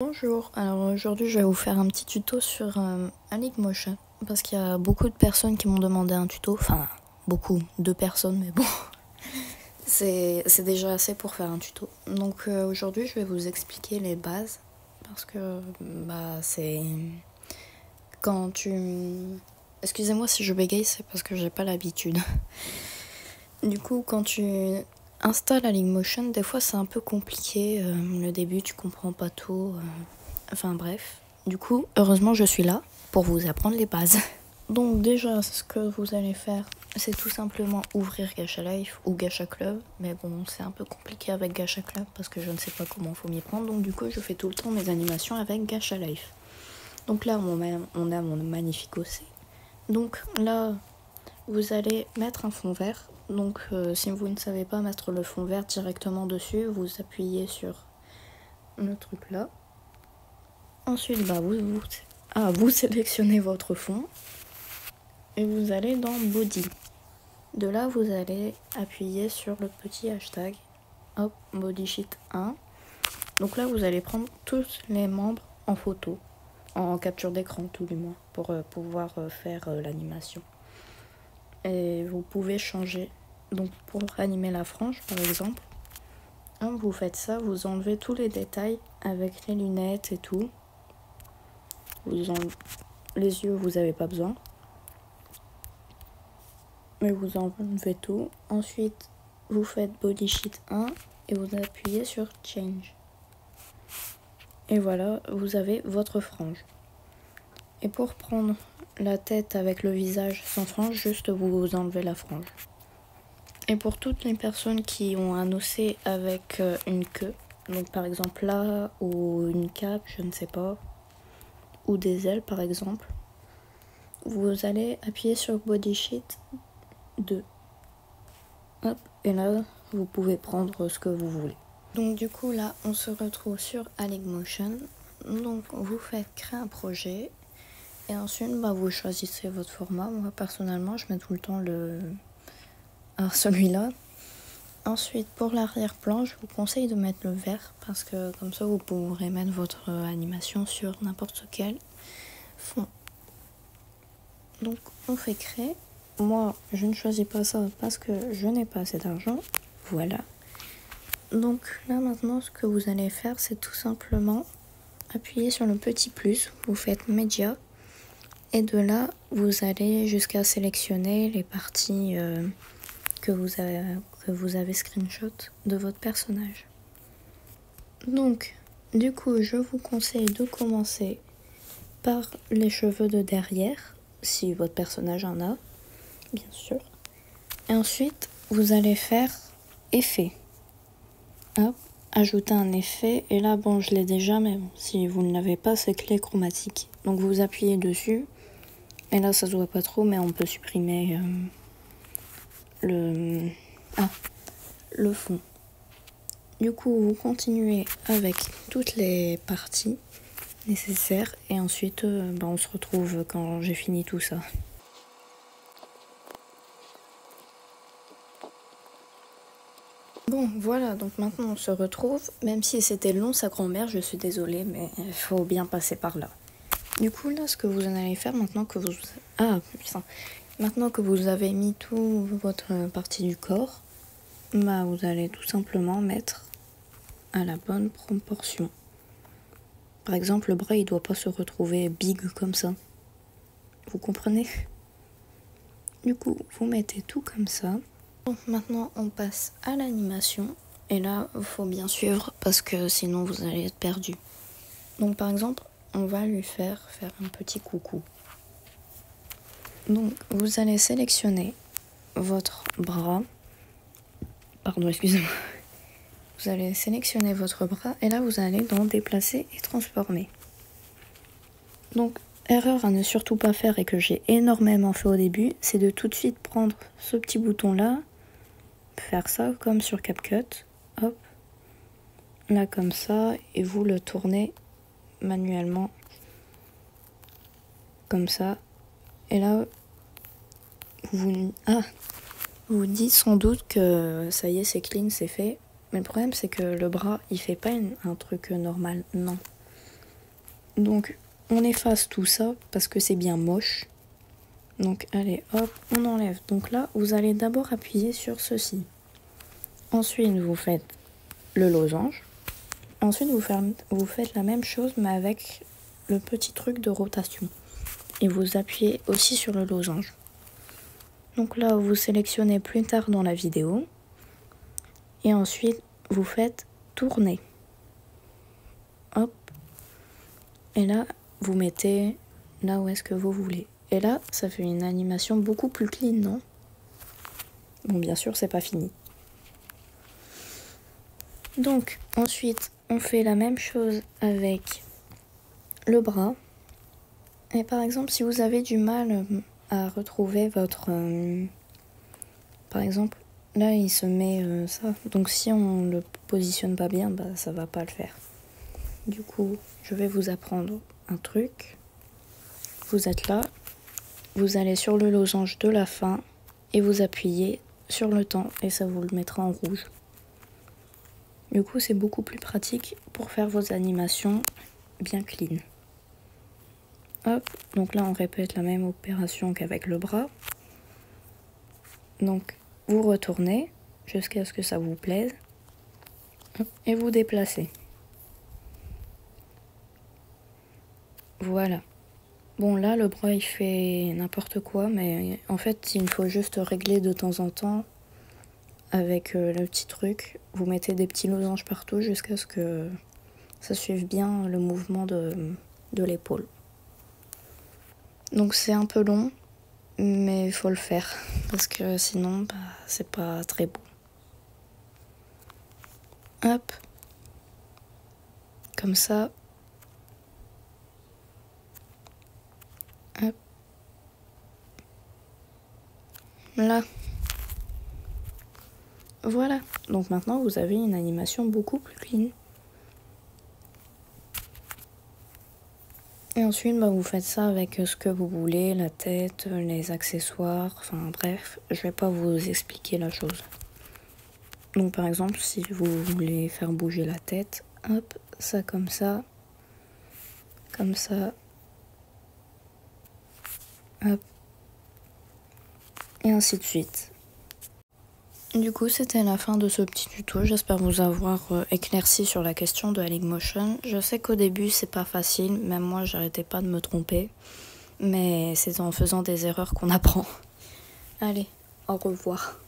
Bonjour, alors aujourd'hui je vais vous faire un petit tuto sur Aligmotion parce qu'il y a beaucoup de personnes qui m'ont demandé un tuto, enfin beaucoup, 2 personnes mais bon, c'est déjà assez pour faire un tuto. Donc aujourd'hui je vais vous expliquer les bases parce que c'est quand tu... Excusez-moi si je bégaye, c'est parce que j'ai pas l'habitude. Du coup quand tu installes Aligmotion, des fois c'est un peu compliqué, le début tu comprends pas tout... Enfin bref, du coup, heureusement je suis là pour vous apprendre les bases. Donc déjà, ce que vous allez faire, c'est tout simplement ouvrir Gacha Life ou Gacha Club. Mais bon, c'est un peu compliqué avec Gacha Club parce que je ne sais pas comment faut m'y prendre. Donc du coup, je fais tout le temps mes animations avec Gacha Life. Donc là, on a mon magnifique OC. Donc là, vous allez mettre un fond vert. Donc si vous ne savez pas mettre le fond vert directement dessus, vous appuyez sur le truc là. Ensuite, vous sélectionnez votre fond et vous allez dans Body. De là, vous allez appuyer sur le petit hashtag, hop, Bodysheet 1. Donc là, vous allez prendre tous les membres en photo, en capture d'écran tout du moins, pour pouvoir faire l'animation. Et vous pouvez changer. Donc pour animer la frange, par exemple, vous faites ça, vous enlevez tous les détails avec les lunettes et tout. Les yeux, vous n'avez pas besoin. Mais vous enlevez tout. Ensuite, vous faites Bodysheet 1 et vous appuyez sur Change. Et voilà, vous avez votre frange. Et pour prendre la tête avec le visage sans frange, juste vous enlevez la frange. Et pour toutes les personnes qui ont un OC avec une queue, donc par exemple là, ou une cape, je ne sais pas, ou des ailes par exemple, vous allez appuyer sur Bodysheet 2. Hop, et là, vous pouvez prendre ce que vous voulez. Donc du coup, là, on se retrouve sur Aligmotion. Donc vous faites créer un projet. Et ensuite, vous choisissez votre format. Moi, personnellement, je mets tout le temps celui-là. Ensuite, pour l'arrière-plan, je vous conseille de mettre le vert. Parce que comme ça, vous pourrez mettre votre animation sur n'importe quel fond. Donc, on fait créer. Moi, je ne choisis pas ça parce que je n'ai pas assez d'argent. Voilà. Donc là, maintenant, ce que vous allez faire, c'est tout simplement appuyer sur le petit plus. Vous faites Media. Et de là, vous allez jusqu'à sélectionner les parties que vous avez screenshot de votre personnage. Donc, du coup, je vous conseille de commencer par les cheveux de derrière, si votre personnage en a, bien sûr. Et ensuite, vous allez faire effet. Hop, ajouter un effet. Et là, bon, je l'ai déjà, mais bon, si vous ne l'avez pas, c'est clé chromatique. Donc, vous appuyez dessus. Et là, ça se voit pas trop, mais on peut supprimer le fond. Du coup, vous continuez avec toutes les parties nécessaires. Et ensuite, on se retrouve quand j'ai fini tout ça. Bon, voilà, donc maintenant on se retrouve. Même si c'était long, sa grand-mère, je suis désolée, mais il faut bien passer par là. Du coup, là, ce que vous en allez faire maintenant que vous... Maintenant que vous avez mis toute votre partie du corps, vous allez tout simplement mettre à la bonne proportion. Par exemple, le bras, il doit pas se retrouver big comme ça. Vous comprenez? Du coup, vous mettez tout comme ça. Bon, maintenant, on passe à l'animation. Et là, il faut bien suivre parce que sinon, vous allez être perdu. Donc, par exemple, on va lui faire un petit coucou. Donc, vous allez sélectionner votre bras. Pardon, excusez-moi. Vous allez sélectionner votre bras et là, vous allez dans déplacer et transformer. Donc, erreur à ne surtout pas faire et que j'ai énormément fait au début, c'est de tout de suite prendre ce petit bouton-là, faire ça comme sur CapCut, hop, là comme ça, et vous le tournez manuellement comme ça. Et là, vous dites sans doute que ça y est, c'est clean, c'est fait. Mais le problème, c'est que le bras, il fait pas un truc normal. Non. Donc on efface tout ça parce que c'est bien moche. Donc allez, hop, on enlève. Donc là, vous allez d'abord appuyer sur ceci. Ensuite, vous faites le losange. Ensuite, vous faites la même chose, mais avec le petit truc de rotation. Et vous appuyez aussi sur le losange. Donc là, vous sélectionnez plus tard dans la vidéo. Et ensuite, vous faites tourner. Hop. Et là, vous mettez là où est-ce que vous voulez. Et là, ça fait une animation beaucoup plus clean, non? Bon, bien sûr, c'est pas fini. Donc, ensuite, on fait la même chose avec le bras. Et par exemple, si vous avez du mal à retrouver votre... par exemple, là, il se met ça. Donc, si on le positionne pas bien, bah, ça va pas le faire. Du coup, je vais vous apprendre un truc. Vous êtes là. Vous allez sur le losange de la fin et vous appuyez sur le temps et ça vous le mettra en rouge. Du coup, c'est beaucoup plus pratique pour faire vos animations bien clean. Hop, donc là on répète la même opération qu'avec le bras. Donc vous retournez jusqu'à ce que ça vous plaise. Hop, et vous déplacez. Voilà. Bon là le bras il fait n'importe quoi, mais en fait il faut juste régler de temps en temps avec le petit truc. Vous mettez des petits losanges partout jusqu'à ce que ça suive bien le mouvement de l'épaule. Donc c'est un peu long, mais il faut le faire parce que sinon bah, c'est pas très beau. Hop, comme ça. Hop. Là. Voilà. Donc maintenant vous avez une animation beaucoup plus clean. Et ensuite bah, vous faites ça avec ce que vous voulez, la tête, les accessoires, enfin bref, je vais pas vous expliquer la chose. Donc par exemple si vous voulez faire bouger la tête, hop, ça comme ça, hop, et ainsi de suite. Du coup, c'était la fin de ce petit tuto. J'espère vous avoir éclairci sur la question de Dailymotion. Je sais qu'au début, c'est pas facile. Même moi, j'arrêtais pas de me tromper. Mais c'est en faisant des erreurs qu'on apprend. Allez, au revoir.